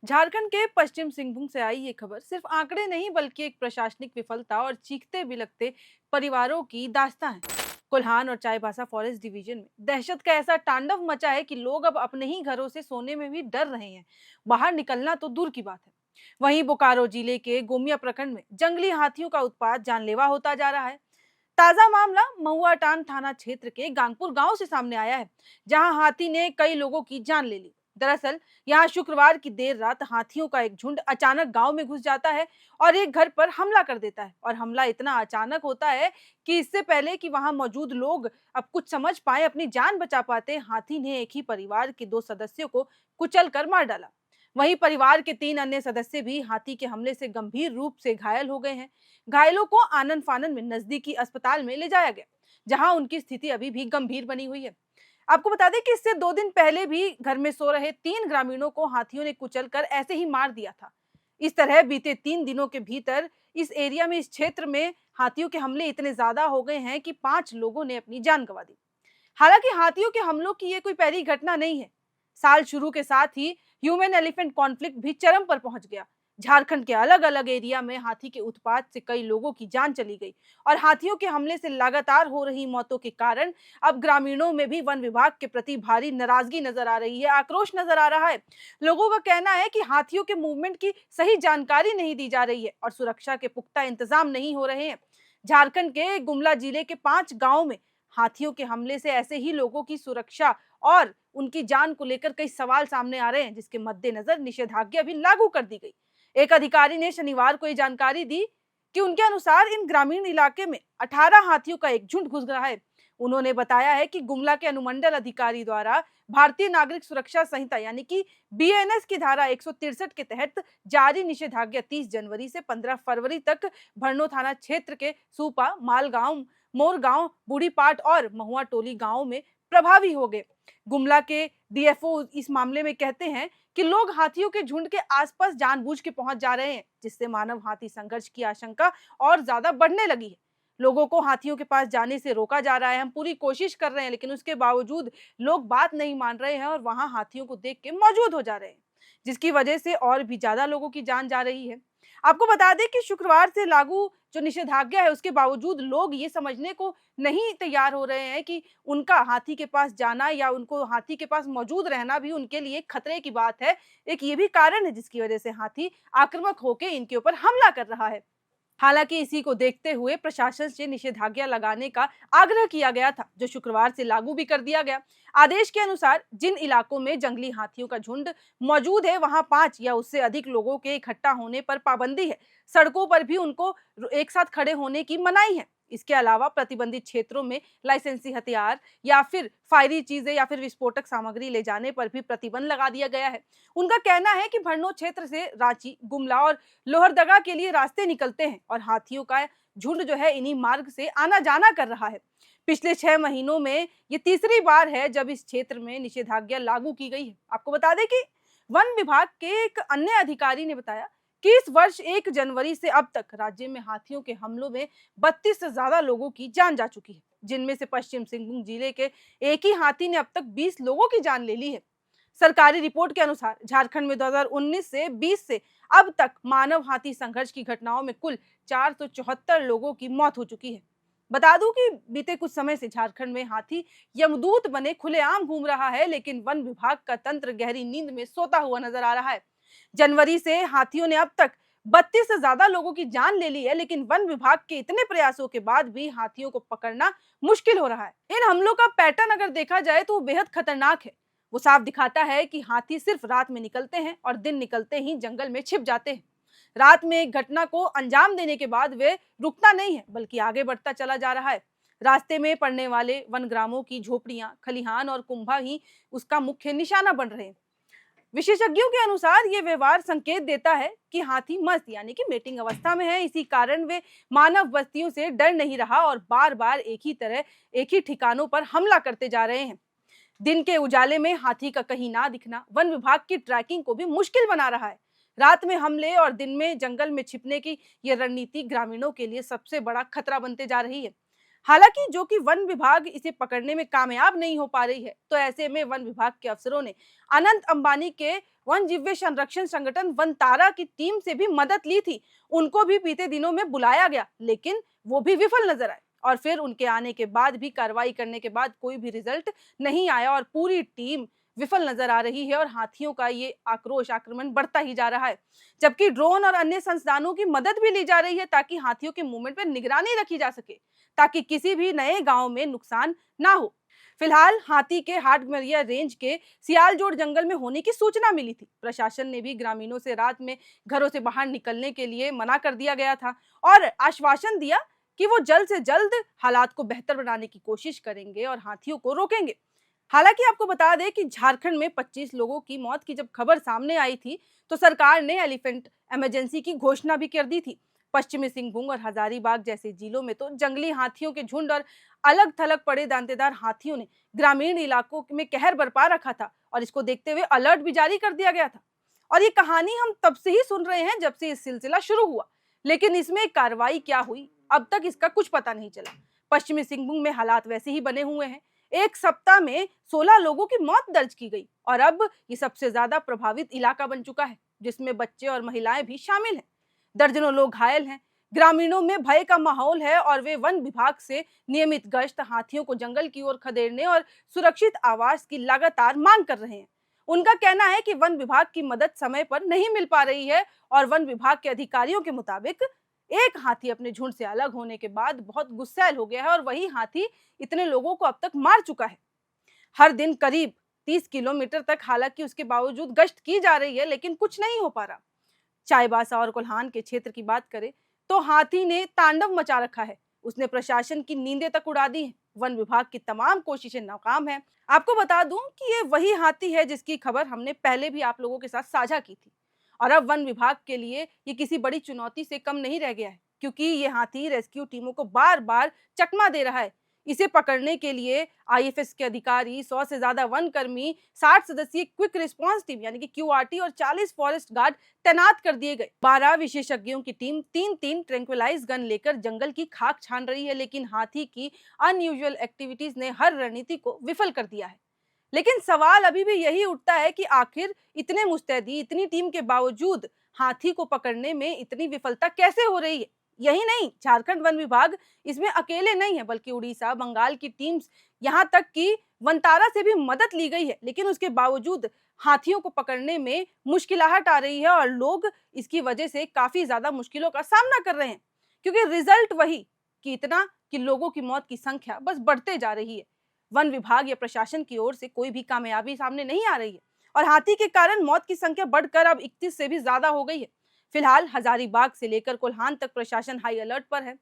झारखंड के पश्चिम सिंहभूम से आई ये खबर सिर्फ आंकड़े नहीं बल्कि एक प्रशासनिक विफलता और चीखते बिलखते परिवारों की दास्तां है। कोल्हान और चाईबासा फॉरेस्ट डिवीजन में दहशत का ऐसा तांडव मचा है कि लोग अब अपने ही घरों से सोने में भी डर रहे हैं। बाहर निकलना तो दूर की बात है। वहीं बोकारो जिले के गोमिया प्रखंड में जंगली हाथियों का उत्पात जानलेवा होता जा रहा है। ताजा मामला महुआटान थाना क्षेत्र के गांगपुर गांव से सामने आया है, जहां हाथी ने कई लोगों की जान ले ली। दरअसल यहां शुक्रवार की देर रात हाथियों का एक झुंड अचानक गांव में घुस जाता है और एक घर पर हमला कर देता है। और हमला इतना अचानक होता है कि इससे पहले कि वहां मौजूद लोग अब कुछ समझ पाए, अपनी जान बचा पाते, हाथी ने एक ही परिवार के दो सदस्यों को कुचल कर मार डाला। वहीं परिवार के 3 अन्य सदस्य भी हाथी के हमले से गंभीर रूप से घायल हो गए हैं। घायलों को आनन फानन में नजदीकी अस्पताल में ले जाया गया, जहां उनकी स्थिति अभी भी गंभीर बनी हुई है। आपको बता दें कि इससे 2 दिन पहले भी घर में सो रहे 3 ग्रामीणों को हाथियों ने कुचलकर ऐसे ही मार दिया था। इस तरह बीते 3 दिनों के भीतर इस एरिया में, इस क्षेत्र में हाथियों के हमले इतने ज्यादा हो गए हैं कि 5 लोगों ने अपनी जान गंवा दी। हालांकि हाथियों के हमलों की ये कोई पहली घटना नहीं है। साल शुरू के साथ ही ह्यूमन एलिफेंट कॉन्फ्लिक्ट भी चरम पर पहुंच गया। झारखंड के अलग अलग एरिया में हाथी के उत्पात से कई लोगों की जान चली गई और हाथियों के हमले से लगातार हो रही मौतों के कारण अब ग्रामीणों में भी वन विभाग के प्रति भारी नाराजगी नजर आ रही है, आक्रोश नजर आ रहा है। लोगों का कहना है कि हाथियों के मूवमेंट की सही जानकारी नहीं दी जा रही है और सुरक्षा के पुख्ता इंतजाम नहीं हो रहे हैं। झारखंड के गुमला जिले के 5 गांव में हाथियों के हमले से ऐसे ही लोगों की सुरक्षा और उनकी जान को लेकर कई सवाल सामने आ रहे हैं, जिसके मद्देनजर निषेधाज्ञा भी लागू कर दी गई। एक अधिकारी ने शनिवार को ये जानकारी दी कि उनके अनुसार इन ग्रामीण इलाके में 18 हाथियों का एक झुंड घुस रहा है। उन्होंने बताया है कि गुमला के अनुमंडल अधिकारी द्वारा भारतीय नागरिक सुरक्षा संहिता यानी कि बीएनएस की धारा 163 के तहत जारी निषेधाज्ञा 30 जनवरी से 15 फरवरी तक भरनो थाना क्षेत्र के सूपा, मालगांव, मोरगांव, बूढ़ीपाट और महुआ टोली गांवों में प्रभावी हो गए। गुमला के डीएफओ इस मामले में कहते हैं कि लोग हाथियों के झुंड के आसपास जानबूझ के पहुंच जा रहे हैं, जिससे मानव हाथी संघर्ष की आशंका और ज्यादा बढ़ने लगी है। लोगों को हाथियों के पास जाने से रोका जा रहा है। हम पूरी कोशिश कर रहे हैं, लेकिन उसके बावजूद लोग बात नहीं मान रहे हैं और वहां हाथियों को देख के मौजूद हो जा रहे हैं, जिसकी वजह से और भी ज्यादा लोगों की जान जा रही है। आपको बता दें कि शुक्रवार से लागू जो निषेधाज्ञा है, उसके बावजूद लोग ये समझने को नहीं तैयार हो रहे हैं कि उनका हाथी के पास जाना या उनको हाथी के पास मौजूद रहना भी उनके लिए खतरे की बात है। एक ये भी कारण है जिसकी वजह से हाथी आक्रामक होकर इनके ऊपर हमला कर रहा है। हालांकि इसी को देखते हुए प्रशासन से निषेधाज्ञा लगाने का आग्रह किया गया था, जो शुक्रवार से लागू भी कर दिया गया। आदेश के अनुसार जिन इलाकों में जंगली हाथियों का झुंड मौजूद है, वहां 5 या उससे अधिक लोगों के इकट्ठा होने पर पाबंदी है। सड़कों पर भी उनको एक साथ खड़े होने की मनाही है। इसके अलावा प्रतिबंधित क्षेत्रों में लाइसेंसी हथियार या फिर फायरी चीजें या फिर विस्फोटक सामग्री ले जाने पर भी प्रतिबंध लगा दिया गया है। उनका कहना है कि भरनो क्षेत्र से रांची, गुमला और लोहरदगा के लिए रास्ते निकलते हैं और हाथियों का झुंड जो है इन्हीं मार्ग से आना जाना कर रहा है। पिछले 6 महीनों में ये तीसरी बार है जब इस क्षेत्र में निषेधाज्ञा लागू की गई है। आपको बता दें कि वन विभाग के एक अन्य अधिकारी ने बताया कि इस वर्ष 1 जनवरी से अब तक राज्य में हाथियों के हमलों में 32 से ज्यादा लोगों की जान जा चुकी है, जिनमें से पश्चिम सिंहभूम जिले के एक ही हाथी ने अब तक 20 लोगों की जान ले ली है। सरकारी रिपोर्ट के अनुसार झारखंड में 2019 से 20 से अब तक मानव हाथी संघर्ष की घटनाओं में कुल 474 लोगों की मौत हो चुकी है। बता दूं कि बीते कुछ समय से झारखंड में हाथी यमदूत बने खुलेआम घूम रहा है, लेकिन वन विभाग का तंत्र गहरी नींद में सोता हुआ नजर आ रहा है। जनवरी से हाथियों ने अब तक 32 से ज्यादा लोगों की जान ले ली है, लेकिन वन विभाग के इतने प्रयासों के बाद भी हाथियों को पकड़ना मुश्किल हो रहा है। इन हमलों का पैटर्न अगर देखा जाए तो वो बेहद खतरनाक है। वो साफ दिखाता है कि हाथी सिर्फ रात में निकलते हैं और दिन निकलते ही जंगल में छिप जाते हैं। रात में एक घटना को अंजाम देने के बाद वे रुकता नहीं है, बल्कि आगे बढ़ता चला जा रहा है। रास्ते में पड़ने वाले वनग्रामों की झोपड़ियां, खलिहान और कुंभा ही उसका मुख्य निशाना बन रहे हैं। विशेषज्ञों के अनुसार ये व्यवहार संकेत देता है कि हाथी मस्त यानी कि मेटिंग अवस्था में है। इसी कारण वे मानव बस्तियों से डर नहीं रहा और बार बार एक ही ठिकानों पर हमला करते जा रहे हैं। दिन के उजाले में हाथी का कहीं ना दिखना वन विभाग की ट्रैकिंग को भी मुश्किल बना रहा है। रात में हमले और दिन में जंगल में छिपने की यह रणनीति ग्रामीणों के लिए सबसे बड़ा खतरा बनते जा रही है। हालांकि जो कि वन विभाग इसे पकड़ने में कामयाब नहीं हो पा रही है, तो ऐसे में वन विभाग के अफसरों ने अनंत अंबानी के वन जीव संरक्षण संगठन वनतारा की टीम से भी मदद ली थी। उनको भी बीते दिनों में बुलाया गया, लेकिन वो भी विफल नजर आए और फिर उनके आने के बाद भी कार्रवाई करने के बाद कोई भी रिजल्ट नहीं आया और पूरी टीम विफल नजर आ रही है और हाथियों का ये आक्रोश आक्रमण बढ़ता ही जा रहा है। जबकि ड्रोन और अन्य संस्थानों की मदद भी ली जा रही है ताकि हाथियों के मूवमेंट पर निगरानी रखी जा सके, ताकि किसी भी नए गांव में नुकसान ना हो। फिलहाल हाथी के हाटगमरिया रेंज के सियालजोड़ जंगल में होने की सूचना मिली थी। प्रशासन ने भी ग्रामीणों से रात में घरों से बाहर निकलने के लिए मना कर दिया गया था और आश्वासन दिया कि वो जल्द से जल्द हालात को बेहतर बनाने की कोशिश करेंगे और हाथियों को रोकेंगे। हालांकि आपको बता दें कि झारखंड में 25 लोगों की मौत की जब खबर सामने आई थी, तो सरकार ने एलिफेंट इमरजेंसी की घोषणा भी कर दी थी। पश्चिमी सिंहभूम और हजारीबाग जैसे जिलों में तो जंगली हाथियों के झुंड और अलग थलग पड़े दांतेदार हाथियों ने ग्रामीण इलाकों में कहर बरपा रखा था और इसको देखते हुए अलर्ट भी जारी कर दिया गया था। और ये कहानी हम तब से ही सुन रहे हैं जब से ये सिलसिला शुरू हुआ, लेकिन इसमें कार्रवाई क्या हुई अब तक इसका कुछ पता नहीं चला। पश्चिमी सिंहभूम में हालात वैसे ही बने हुए हैं। एक सप्ताह में 16 लोगों की मौत दर्ज की गई और अब ये सबसे ज्यादा प्रभावित इलाका बन चुका है, जिसमें बच्चे और महिलाएं भी शामिल हैं। दर्जनों लोग घायल हैं। ग्रामीणों में भय का माहौल है और वे वन विभाग से नियमित गश्त, हाथियों को जंगल की ओर खदेड़ने और सुरक्षित आवास की लगातार मांग कर रहे हैं। उनका कहना है कि वन विभाग की मदद समय पर नहीं मिल पा रही है और वन विभाग के अधिकारियों के मुताबिक एक हाथी अपने झुंड से अलग होने के बाद बहुत गुस्सैल हो गया है और वही हाथी इतने लोगों को अब तक मार चुका है। हर दिन करीब 30 किलोमीटर तक हालांकि उसके बावजूद गश्त की जा रही है, लेकिन कुछ नहीं हो पा रहा। चाईबासा और कोल्हान के क्षेत्र की बात करें तो हाथी ने तांडव मचा रखा है। उसने प्रशासन की नींदें तक उड़ा दी हैं। वन विभाग की तमाम कोशिशें नाकाम हैं। आपको बता दूं कि ये वही हाथी है जिसकी खबर हमने पहले भी आप लोगों के साथ साझा की थी और अब वन विभाग के लिए ये किसी बड़ी चुनौती से कम नहीं रह गया है, क्योंकि ये हाथी रेस्क्यू टीमों को बार बार चकमा दे रहा है। इसे पकड़ने के लिए आईएफएस के अधिकारी, 100 से ज्यादा वन कर्मी, 60 सदस्यीय क्विक रिस्पांस टीम यानी कि क्यूआरटी और 40 फॉरेस्ट गार्ड तैनात कर दिए गए। 12 विशेषज्ञों की टीम 3-3 ट्रैंक्विलाइज गन लेकर जंगल की खाक छान रही है, लेकिन हाथी की अनयूजुअल एक्टिविटीज ने हर रणनीति को विफल कर दिया है। लेकिन सवाल अभी भी यही उठता है कि आखिर इतने मुस्तैदी, इतनी टीम के बावजूद हाथी को पकड़ने में इतनी विफलता कैसे हो रही है। यही नहीं, झारखंड वन विभाग इसमें अकेले नहीं है, बल्कि उड़ीसा, बंगाल की टीम्स, यहाँ तक कि वनतारा से भी मदद ली गई है, लेकिन उसके बावजूद हाथियों को पकड़ने में मुश्किलाहट आ रही है और लोग इसकी वजह से काफी ज्यादा मुश्किलों का सामना कर रहे हैं, क्योंकि रिजल्ट वही कि इतना कि लोगों की मौत की संख्या बस बढ़ते जा रही है। वन विभाग या प्रशासन की ओर से कोई भी कामयाबी सामने नहीं आ रही है और हाथी के कारण मौत की संख्या बढ़कर अब 31 से भी ज्यादा हो गई है। फिलहाल हजारीबाग से लेकर कोल्हान तक प्रशासन हाई अलर्ट पर है।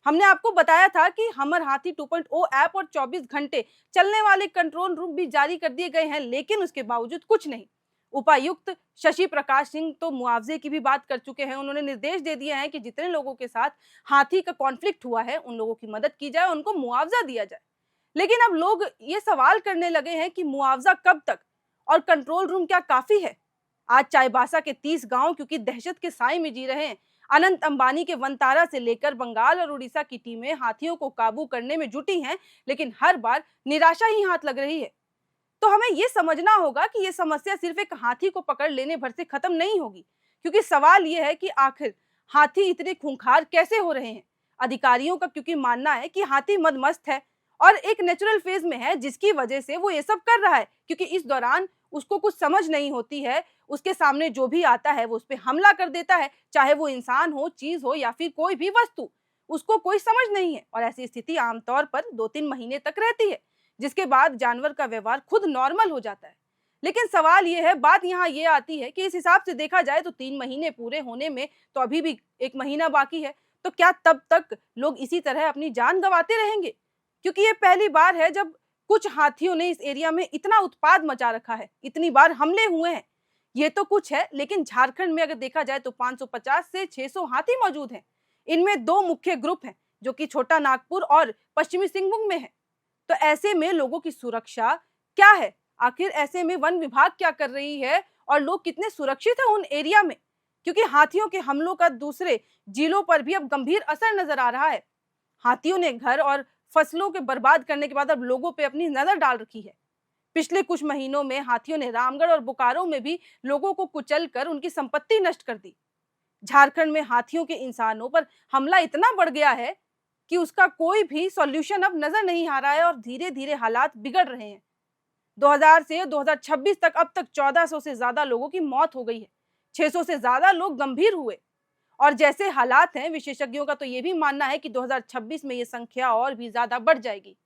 हमने आपको बताया था कि हमर हाथी 2.0 ऐप और 24 घंटे चलने वाले कंट्रोल रूम भी जारी कर दिए गए हैं, लेकिन उसके बावजूद कुछ नहीं। उपायुक्त शशि प्रकाश सिंह तो मुआवजे की भी बात कर चुके हैं। उन्होंने निर्देश दे दिए हैं कि जितने लोगों के साथ हाथी का कॉन्फ्लिक्ट हुआ है उन लोगों की मदद की जाए, उनको मुआवजा दिया जाए। लेकिन अब लोग ये सवाल करने लगे हैं कि मुआवजा कब तक और कंट्रोल रूम क्या काफी है। आज चाईबासा के 30 गांव क्योंकि दहशत के साए में जी रहे हैं। अनंत अंबानी के वनतारा से लेकर बंगाल और उड़ीसा की टीमें हाथियों को काबू करने में जुटी हैं, लेकिन हर बार निराशा ही हाथ लग रही है। तो हमें ये समझना होगा कि ये समस्या सिर्फ एक हाथी को पकड़ लेने भर से खत्म नहीं होगी, क्योंकि सवाल ये है कि आखिर हाथी इतने खूंखार कैसे हो रहे हैं। अधिकारियों का क्योंकि मानना है कि हाथी मदमस्त है और एक नेचुरल फेज में है, जिसकी वजह से वो ये सब कर रहा है, क्योंकि इस दौरान उसको कुछ समझ नहीं होती है। उसके सामने जो भी आता है वो उस पर हमला कर देता है, चाहे वो इंसान हो, चीज हो या फिर कोई भी वस्तु, उसको कोई समझ नहीं है। और ऐसी स्थिति आमतौर पर 2-3 महीने तक रहती है, जिसके बाद जानवर का व्यवहार खुद नॉर्मल हो जाता है। लेकिन सवाल ये है, बात यहाँ ये आती है कि इस हिसाब से देखा जाए तो 3 महीने पूरे होने में तो अभी भी 1 महीना बाकी है। तो क्या तब तक लोग इसी तरह अपनी जान गंवाते रहेंगे? क्योंकि ये पहली बार है जब कुछ हाथियों ने इस एरिया में इतना उत्पाद मचा रखा है, इतनी बार हमले हुए हैं। ये तो कुछ है, लेकिन झारखंड में अगर देखा जाए तो 550 से 600 हाथी मौजूद हैं। इनमें 2 मुख्य ग्रुप हैं, जो कि छोटा नागपुर और पश्चिमी सिंहभूम में है। तो ऐसे में लोगों की सुरक्षा क्या है? आखिर ऐसे में वन विभाग क्या कर रही है और लोग कितने सुरक्षित हैं उन एरिया में? क्योंकि हाथियों के हमलों का दूसरे जिलों पर भी अब गंभीर असर नजर आ रहा है। हाथियों ने घर और फसलों के बर्बाद करने के बाद अब लोगों पे अपनी नजर डाल रखी है। पिछले कुछ महीनों में हाथियों ने रामगढ़ और बोकारो में भी लोगों को कुचलकर उनकी संपत्ति नष्ट कर दी। झारखंड में हाथियों के इंसानों पर हमला इतना बढ़ गया है कि उसका कोई भी सॉल्यूशन अब नजर नहीं आ रहा है और धीरे धीरे हालात बिगड़ रहे हैं। 2000 से 2026 तक अब तक 1400 से ज्यादा लोगों की मौत हो गई है। 600 से ज्यादा लोग गंभीर हुए और जैसे हालात हैं, विशेषज्ञों का तो ये भी मानना है कि 2026 में ये संख्या और भी ज्यादा बढ़ जाएगी।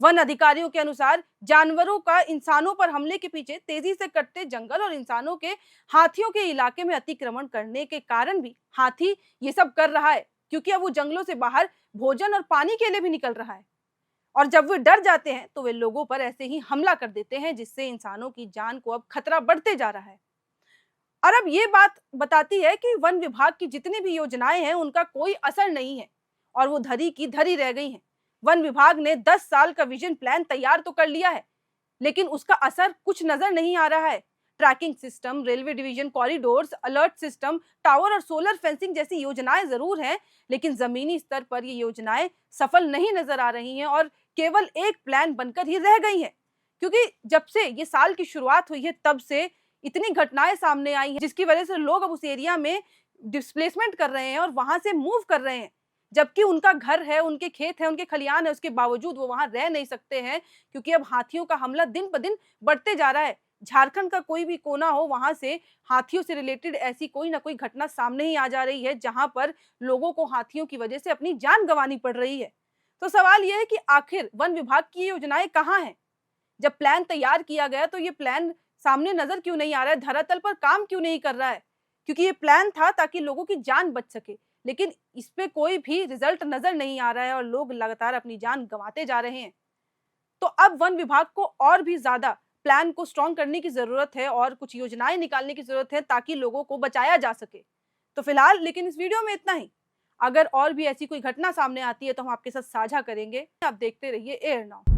वन अधिकारियों के अनुसार जानवरों का इंसानों पर हमले के पीछे तेजी से कटते जंगल और इंसानों के हाथियों के इलाके में अतिक्रमण करने के कारण भी हाथी ये सब कर रहा है, क्योंकि अब वो जंगलों से बाहर भोजन और पानी के लिए भी निकल रहा है। और जब वे डर जाते हैं तो वे लोगों पर ऐसे ही हमला कर देते हैं, जिससे इंसानों की जान को अब खतरा बढ़ते जा रहा है। और अब ये बात बताती है कि वन विभाग की जितनी भी योजनाएं हैं उनका कोई असर नहीं है और वो धरी की धरी रह गई हैं। वन विभाग ने 10 साल का विजन प्लान तैयार तो कर लिया है, लेकिन उसका असर कुछ नजर नहीं आ रहा है। Tracking system, railway division corridors, alert system, tower और सोलर फेंसिंग जैसी योजनाएं जरूर हैं, लेकिन जमीनी स्तर पर ये योजनाएं सफल नहीं नजर आ रही हैं और केवल एक प्लान बनकर ही रह गई हैं। क्योंकि जब से ये साल की शुरुआत हुई है तब से इतनी घटनाएं सामने आई हैं, जिसकी वजह से लोग अब उस एरिया में डिस्प्लेसमेंट कर रहे हैं और वहां से मूव कर रहे हैं, जबकि उनका घर है, उनके खेत है, उनके खलियान है, उसके बावजूद वो वहां रह नहीं सकते हैं, क्योंकि अब हाथियों का हमला दिन ब दिन बढ़ते जा रहा है। झारखंड का कोई भी कोना हो, वहां से हाथियों से रिलेटेड ऐसी कोई ना कोई घटना सामने ही आ जा रही है, जहां पर लोगों को हाथियों की वजह से अपनी जान गंवानी पड़ रही है। तो सवाल यह है कि आखिर वन विभाग की ये योजनाएं कहाँ हैं? जब प्लान तैयार किया गया तो ये प्लान सामने नजर क्यों नहीं आ रहा है, धरातल पर काम क्यों नहीं कर रहा है? क्योंकि ये प्लान था ताकि लोगों की जान बच सके, लेकिन इस पे कोई भी रिजल्ट नजर नहीं आ रहा है और लोग लगातार अपनी जान गंवाते जा रहे हैं। तो अब वन विभाग को और भी ज्यादा प्लान को स्ट्रॉन्ग करने की जरूरत है और कुछ योजनाएं निकालने की जरूरत है ताकि लोगों को बचाया जा सके। तो फिलहाल लेकिन इस वीडियो में इतना ही। अगर और भी ऐसी कोई घटना सामने आती है तो हम आपके साथ साझा करेंगे। आप देखते रहिए एयर नाउ।